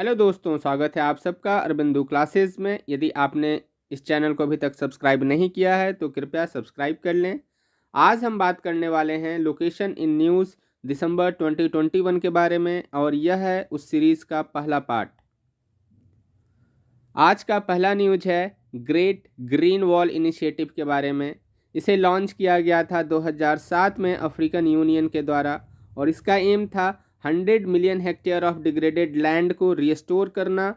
Hello दोस्तों, स्वागत है आप सबका अरबिंदु क्लासेस में। यदि आपने इस चैनल को अभी तक सब्सक्राइब नहीं किया है तो कृपया सब्सक्राइब कर लें। आज हम बात करने वाले हैं लोकेशन इन न्यूज़ दिसंबर 2021 के बारे में, और यह है उस सीरीज़ का पहला पार्ट। आज का पहला न्यूज है ग्रेट ग्रीन वॉल इनिशिएटिव के बारे में। इसे लॉन्च किया गया था 2007 में अफ्रीकन यूनियन के द्वारा, और इसका एम था 100 million hectare of degraded land को रिस्टोर करना,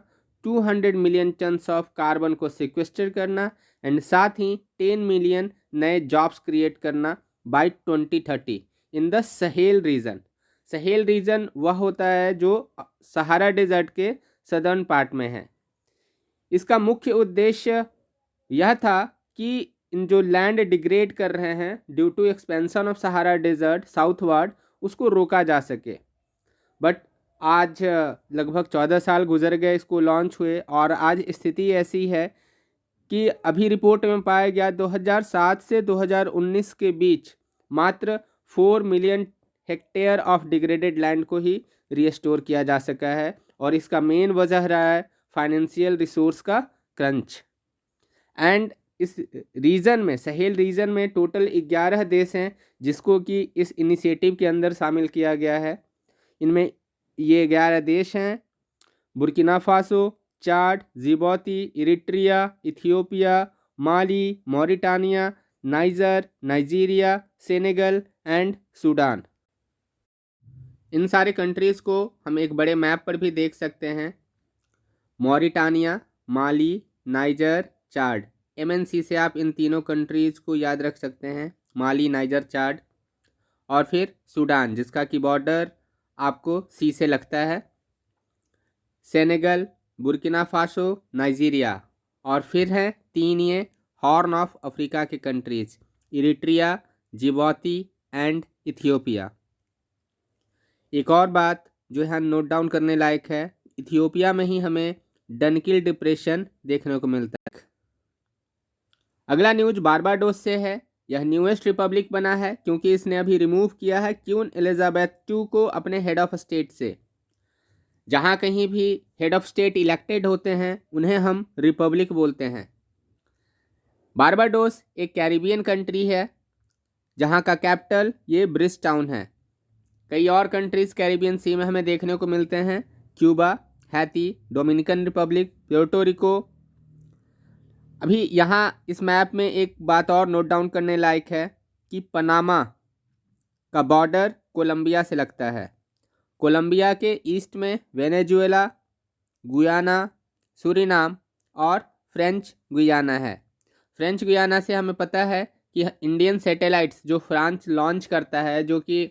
200 मिलियन टन्स ऑफ कार्बन को सिक्वेस्टर करना, एंड साथ ही 10 मिलियन नए जॉब्स क्रिएट करना by 2030 in the Sahel region. Sahel region वह होता है जो सहारा डेजर्ट के सदर्न पार्ट में है। इसका मुख्य उद्देश्य यह था कि इन जो लैंड डिग्रेड कर रहे हैं due to expansion of Sahara desert southward, उसको रोका जा सके। बट आज लगभग 14 साल गुजर गए इसको लॉन्च हुए, और आज स्थिति ऐसी है कि अभी रिपोर्ट में पाया गया 2007 से 2019 के बीच मात्र 4 million hectare of degraded land को ही रिस्टोर किया जा सका है, और इसका मेन वजह रहा है फाइनेंशियल रिसोर्स का क्रंच। एंड इस रीजन में, सहेल रीजन में टोटल 11 देश हैं जिसको कि इस इनिशिएटिव के अंदर शामिल किया गया है। इनमें ये 11 देश हैं: Burkina Faso, Chad, Djibouti, Eritrea, Ethiopia, Mali, Mauritania, Niger, Nigeria, Senegal and Sudan. इन सारे कंट्रीज़ को हम एक बड़े मैप पर भी देख सकते हैं। मॉरिटानिया, माली, नाइजर, चाड। एमएनसी से आप इन तीनों कंट्रीज़ को याद रख सकते हैं, माली, नाइजर, चाड। और फिर सूडान, जिसका की बॉर्डर आपको सी से लगता है, सेनेगल, बुर्किना फासो, नाइजीरिया। और फिर हैं 3 ये हॉर्न ऑफ अफ्रीका के कंट्रीज़, इरिट्रिया, जिबौती एंड इथियोपिया। एक और बात जो यहाँ नोट डाउन करने लायक है, इथियोपिया में ही हमें डनकिल डिप्रेशन देखने को मिलता है। अगला न्यूज बारबाडोस से है। यह न्यूएस्ट रिपब्लिक बना है क्योंकि इसने अभी रिमूव किया है क्वीन एलिजाबेथ II को अपने हेड ऑफ स्टेट से। जहाँ कहीं भी हेड ऑफ स्टेट इलेक्टेड होते हैं उन्हें हम रिपब्लिक बोलते हैं। बारबाडोस एक कैरिबियन कंट्री है जहाँ का कैपिटल ये ब्रिज टाउन है। कई और कंट्रीज़ कैरिबियन सी में हमें देखने को मिलते हैं: Cuba, Haiti, Dominican Republic, Puerto Rico. अभी यहाँ इस मैप में एक बात और नोट डाउन करने लायक है कि पनामा का बॉर्डर कोलंबिया से लगता है। कोलंबिया के ईस्ट में वेनेजुएला, गुयाना, सूरीनाम और फ्रेंच गुयाना है। फ्रेंच गुयाना से हमें पता है कि इंडियन सैटेलाइट्स जो फ्रांस लॉन्च करता है, जो कि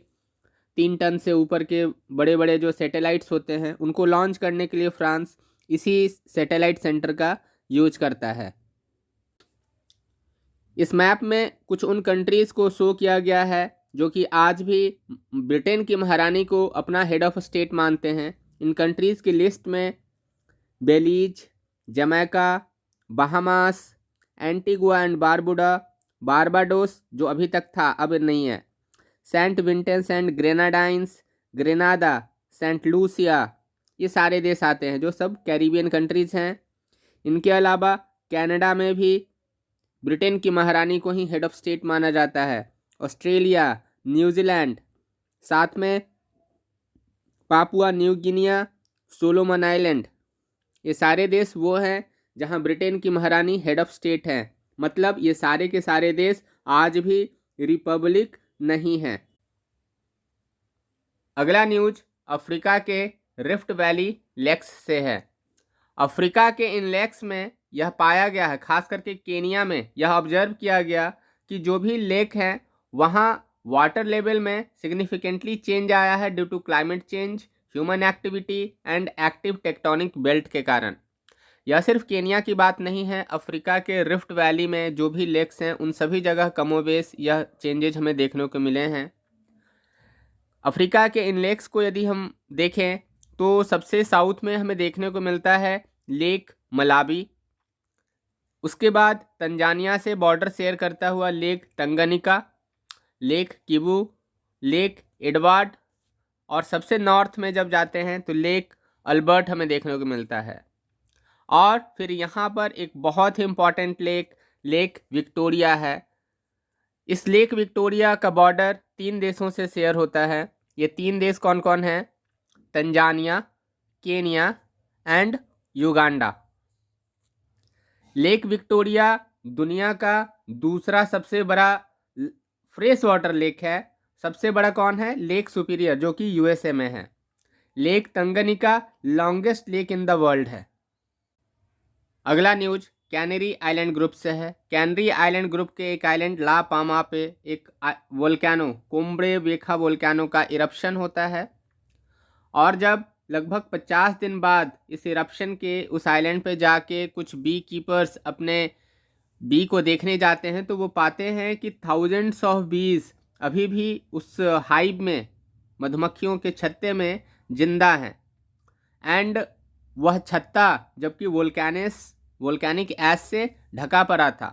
3 टन से ऊपर के बड़े बड़े जो सैटेलाइट्स होते हैं, उनको लॉन्च करने के लिए फ्रांस इसी सैटेलाइट सेंटर का यूज करता है। इस मैप में कुछ उन कंट्रीज़ को शो किया गया है जो कि आज भी ब्रिटेन की महारानी को अपना हेड ऑफ स्टेट मानते हैं। इन कंट्रीज़ की लिस्ट में Belize, Jamaica, Bahamas, Antigua and Barbuda, Barbados जो अभी तक था अब नहीं है, Saint Vincent and Grenadines, Grenada, Saint Lucia, ये सारे देश आते हैं जो सब कैरिबियन कंट्रीज़ हैं। इनके अलावा कनाडा में भी ब्रिटेन की महारानी को ही हेड ऑफ स्टेट माना जाता है। ऑस्ट्रेलिया, न्यूजीलैंड, साथ में Papua new Guinea, Solomon island, ये सारे देश वो हैं जहां ब्रिटेन की महारानी हेड ऑफ स्टेट हैं। मतलब ये सारे के सारे देश आज भी रिपब्लिक नहीं हैं। अगला न्यूज अफ्रीका के रिफ्ट वैली लेक्स से है। अफ्रीका के इन लेक्स में यह पाया गया है, खास करके केनिया में यह ऑब्जर्व किया गया कि जो भी लेक हैं वहाँ वाटर लेवल में सिग्निफिकेंटली चेंज आया है due to climate change, human activity and active tectonic belt के कारण। यह सिर्फ केनिया की बात नहीं है, अफ्रीका के रिफ्ट वैली में जो भी लेक्स हैं उन सभी जगह कमोबेश यह चेंजेज हमें देखने को मिले हैं। अफ्रीका के इन लेक्स को यदि हम देखें तो सबसे साउथ में हमें देखने को मिलता है लेक मलावी। उसके बाद तंजानिया से बॉर्डर शेयर करता हुआ lake Tanganyika, lake Kivu, lake Edward, और सबसे नॉर्थ में जब जाते हैं तो लेक अल्बर्ट हमें देखने को मिलता है। और फिर यहाँ पर एक बहुत ही इम्पॉर्टेंट लेक विक्टोरिया है। इस लेक विक्टोरिया का बॉर्डर 3 देशों से शेयर होता है। ये 3 देश कौन कौन हैं? Tanzania, Kenya and Uganda. Lake Victoria दुनिया का दूसरा सबसे बड़ा फ्रेश वाटर लेक है। सबसे बड़ा कौन है? लेक सुपीरियर, जो कि यूएसए में है। Lake Tanganyika longest lake in the world है। अगला न्यूज कैनरी आइलैंड ग्रुप से है। कैनरी आइलैंड ग्रुप के एक आइलैंड ला पामा पे एक वोल्केनो, कोम्ब्रे वेखा वोल्केनो का इरप्शन होता है। और जब लगभग 50 दिन बाद इस इरप्शन के उस आइलैंड पे जाके कुछ बी कीपर्स अपने बी को देखने जाते हैं, तो वो पाते हैं कि थाउजेंड्स ऑफ बीज अभी भी उस हाइव में, मधुमक्खियों के छत्ते में जिंदा हैं। एंड वह छत्ता जबकि वोल्केनिक ऐश से ढका पड़ा था।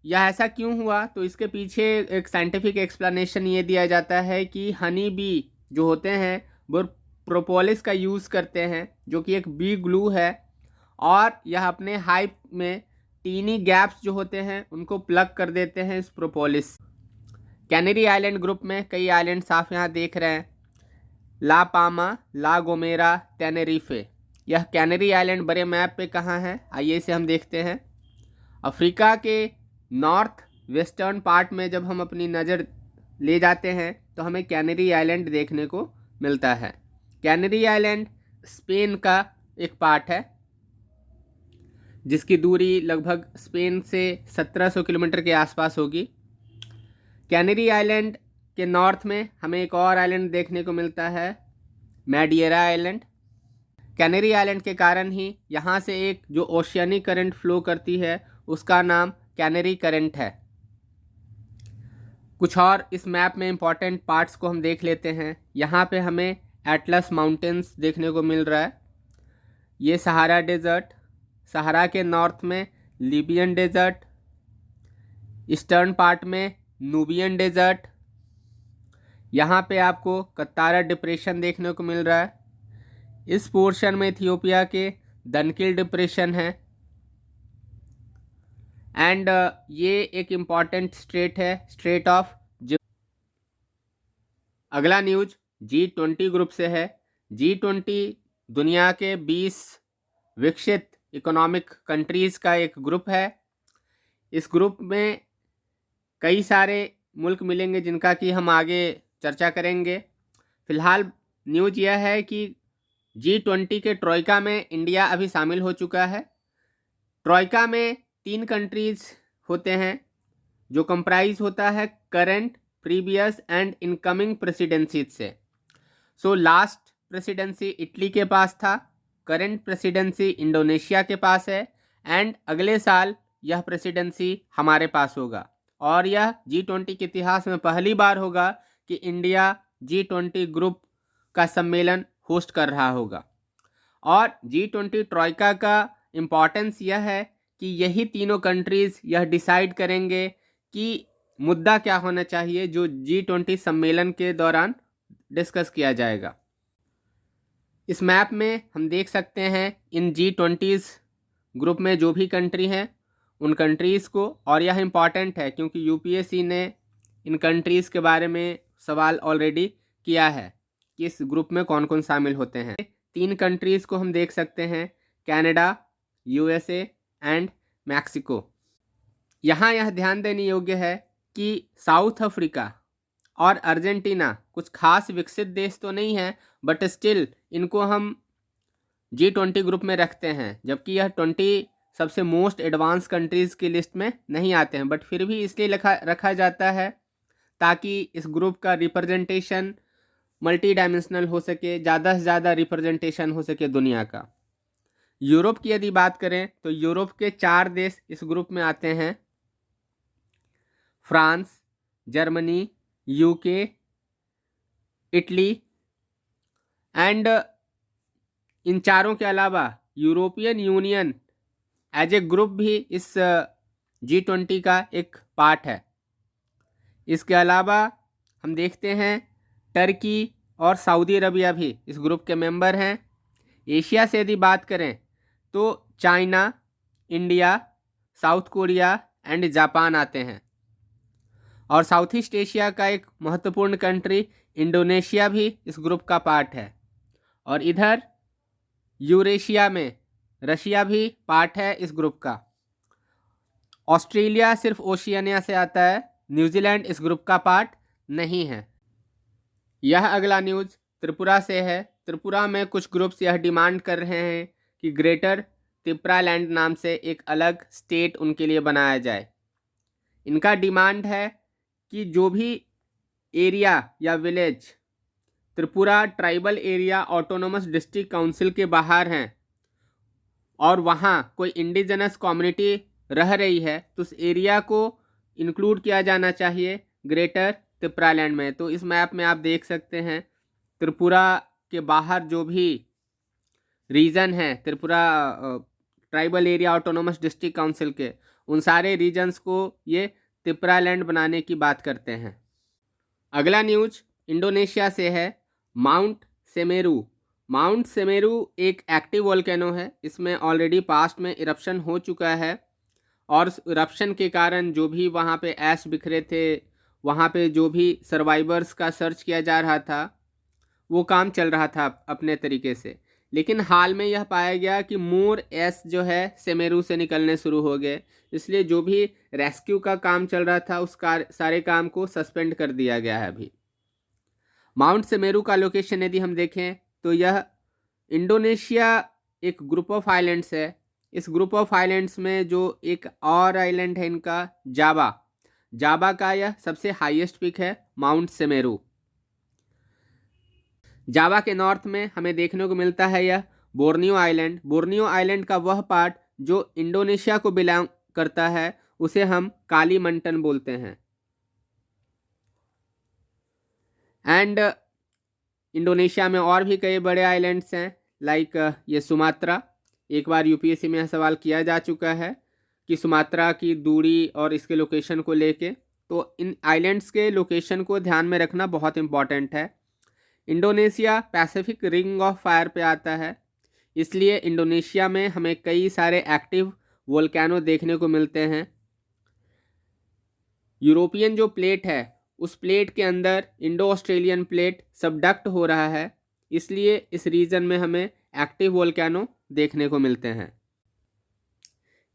यह ऐसा क्यों हुआ? तो इसके पीछे एक साइंटिफिक एक्सप्लेनेशन ये दिया जाता है कि हनी बी जो होते हैं वो प्रोपोलिस का यूज़ करते हैं, जो कि एक बी ग्लू है, और यह अपने हाइव में टीनी गैप्स जो होते हैं उनको प्लग कर देते हैं इस प्रोपोलिस। कैनरी आइलैंड ग्रुप में कई आइलैंड्स आप यहाँ देख रहे हैं, ला पामा, ला गोमेरा, टेनेरिफे। यह कैनरी आइलैंड बड़े मैप पे कहाँ है? आइए इसे हम देखते हैं। अफ्रीका के नॉर्थ वेस्टर्न पार्ट में जब हम अपनी नज़र ले जाते हैं तो हमें कैनरी आइलैंड देखने को मिलता है। कैनरी आइलैंड स्पेन का एक पार्ट है, जिसकी दूरी लगभग स्पेन से 1700 किलोमीटर के आसपास होगी। कैनरी आइलैंड के नॉर्थ में हमें एक और आइलैंड देखने को मिलता है, मैडिएरा आइलैंड। कैनरी आइलैंड के कारण ही यहाँ से एक जो ओशियनिक करंट फ्लो करती है उसका नाम कैनरी करंट है। कुछ और इस मैप में इंपॉर्टेंट पार्ट्स को हम देख लेते हैं। यहाँ पे हमें एटलस माउंटेन्स देखने को मिल रहा है। ये सहारा डेजर्ट, सहारा के नॉर्थ में लीबियन डेजर्ट, ईस्टर्न पार्ट में नूबियन डेजर्ट। यहाँ पे आपको कत्तारा डिप्रेशन देखने को मिल रहा है। इस पोर्शन में इथियोपिया के दनकिल डिप्रेशन है। एंड ये एक इम्पॉर्टेंट स्ट्रेट है, स्ट्रेट ऑफ जिब्राल्टर। अगला न्यूज G20 ग्रुप से है। G20 दुनिया के 20 विकसित इकोनॉमिक कंट्रीज़ का एक ग्रुप है। इस ग्रुप में कई सारे मुल्क मिलेंगे जिनका कि हम आगे चर्चा करेंगे। फिलहाल न्यूज यह है कि G20 के ट्रोइका में इंडिया अभी शामिल हो चुका है। ट्रोइका में 3 कंट्रीज़ होते हैं जो कंप्राइज होता है current, previous and incoming presidency से। लास्ट प्रेसिडेंसी इटली के पास था, करंट प्रेसिडेंसी इंडोनेशिया के पास है, एंड अगले साल यह प्रेसिडेंसी हमारे पास होगा। और यह G20 के इतिहास में पहली बार होगा कि इंडिया G20 ग्रुप का सम्मेलन होस्ट कर रहा होगा। और G20 ट्रोइका का इम्पॉर्टेंस यह है कि यही तीनों कंट्रीज़ यह डिसाइड करेंगे कि मुद्दा क्या होना चाहिए जो G20 सम्मेलन के दौरान डिस्कस किया जाएगा। इस मैप में हम देख सकते हैं इन G20 ग्रुप में जो भी कंट्री हैं उन कंट्रीज़ को, और यह इम्पॉर्टेंट है क्योंकि यूपीएससी ने इन कंट्रीज़ के बारे में सवाल ऑलरेडी किया है कि इस ग्रुप में कौन कौन शामिल होते हैं। 3 कंट्रीज़ को हम देख सकते हैं, कनाडा, यूएसए एंड मैक्सिको। यहाँ यह ध्यान देने योग्य है कि साउथ अफ्रीका और अर्जेंटीना कुछ खास विकसित देश तो नहीं है, बट स्टिल इनको हम G20 ग्रुप में रखते हैं, जबकि यह 20 सबसे मोस्ट एडवांस कंट्रीज़ की लिस्ट में नहीं आते हैं, बट फिर भी इसलिए रखा जाता है ताकि इस ग्रुप का रिप्रेजेंटेशन मल्टी डायमेंशनल हो सके, ज़्यादा से ज़्यादा रिप्रेजेंटेशन हो सके दुनिया का। यूरोप की यदि बात करें तो यूरोप के 4 देश इस ग्रुप में आते हैं, France, Germany, UK, Italy. And इन चारों के अलावा European Union as a group भी इस G20 का एक पार्ट है। इसके अलावा हम देखते हैं टर्की और सऊदी अरबिया भी इस ग्रुप के मेंबर हैं। एशिया से यदि बात करें तो China, India, south Korea and Japan आते हैं। और साउथ ईस्ट एशिया का एक महत्वपूर्ण कंट्री इंडोनेशिया भी इस ग्रुप का पार्ट है। और इधर यूरेशिया में रशिया भी पार्ट है इस ग्रुप का। ऑस्ट्रेलिया सिर्फ ओशियानिया से आता है, न्यूजीलैंड इस ग्रुप का पार्ट नहीं है। यह अगला न्यूज़ त्रिपुरा से है। त्रिपुरा में कुछ ग्रुप्स यह डिमांड कर रहे हैं कि ग्रेटर त्रिपुरा लैंड नाम से एक अलग स्टेट उनके लिए बनाया जाए। इनका डिमांड है कि जो भी एरिया या village Tripura tribal area autonomous district council के बाहर हैं और वहाँ कोई इंडिजिनस कम्युनिटी रह रही है तो उस एरिया को इंक्लूड किया जाना चाहिए ग्रेटर त्रिपुरा लैंड में। तो इस मैप में आप देख सकते हैं त्रिपुरा के बाहर जो भी रीजन है Tripura tribal area autonomous district council के, उन सारे रीजन्स को ये त्रिपुरा लैंड बनाने की बात करते हैं। अगला न्यूज इंडोनेशिया से है। Mount Semeru. माउंट सेमेरू एक एक्टिव वोल्केनो है। इसमें ऑलरेडी पास्ट में इरप्शन हो चुका है और इरप्शन के कारण जो भी वहाँ पे ऐश बिखरे थे, वहाँ पे जो भी सर्वाइवर्स का सर्च किया जा रहा था, वो काम चल रहा था अपने तरीके से। लेकिन हाल में यह पाया गया कि मोर ऐश जो है सेमेरू से निकलने शुरू हो गए, इसलिए जो भी रेस्क्यू का काम चल रहा था उस सारे काम को सस्पेंड कर दिया गया है अभी। माउंट सेमेरू का लोकेशन यदि हम देखें तो यह इंडोनेशिया एक ग्रुप ऑफ आइलैंड्स है। इस ग्रुप ऑफ आइलैंड्स में जो एक और आइलैंड है इनका जावा का यह सबसे हाईएस्ट पिक है माउंट सेमेरू। जावा के नॉर्थ में हमें देखने को मिलता है यह बोर्नियो आइलैंड। बोर्नियो आइलैंड का वह पार्ट जो इंडोनेशिया को बिलोंग करता है उसे हम कालीमंटन बोलते हैं। एंड इंडोनेशिया में और भी कई बड़े आइलैंड्स हैं लाइक ये सुमात्रा। एक बार यूपीएससी में सवाल किया जा चुका है कि सुमात्रा की दूरी और इसके लोकेशन को लेके, तो इन आइलैंड्स के लोकेशन को ध्यान में रखना बहुत इम्पॉर्टेंट है। Indonesia Pacific ring of fire पे आता है, इसलिए इंडोनेशिया में हमें कई सारे एक्टिव वोल्केनो देखने को मिलते हैं। यूरोपियन जो प्लेट है उस प्लेट के अंदर इंडो ऑस्ट्रेलियन प्लेट सबडक्ट हो रहा है, इसलिए इस रीजन में हमें एक्टिव वोल्केनो देखने को मिलते हैं।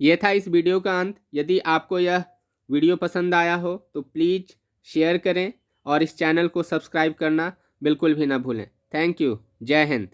यह था इस वीडियो का अंत। यदि आपको यह वीडियो पसंद आया हो तो प्लीज़ शेयर करें और इस चैनल को सब्सक्राइब करना बिल्कुल भी ना भूलें। Thank you. जय हिंद।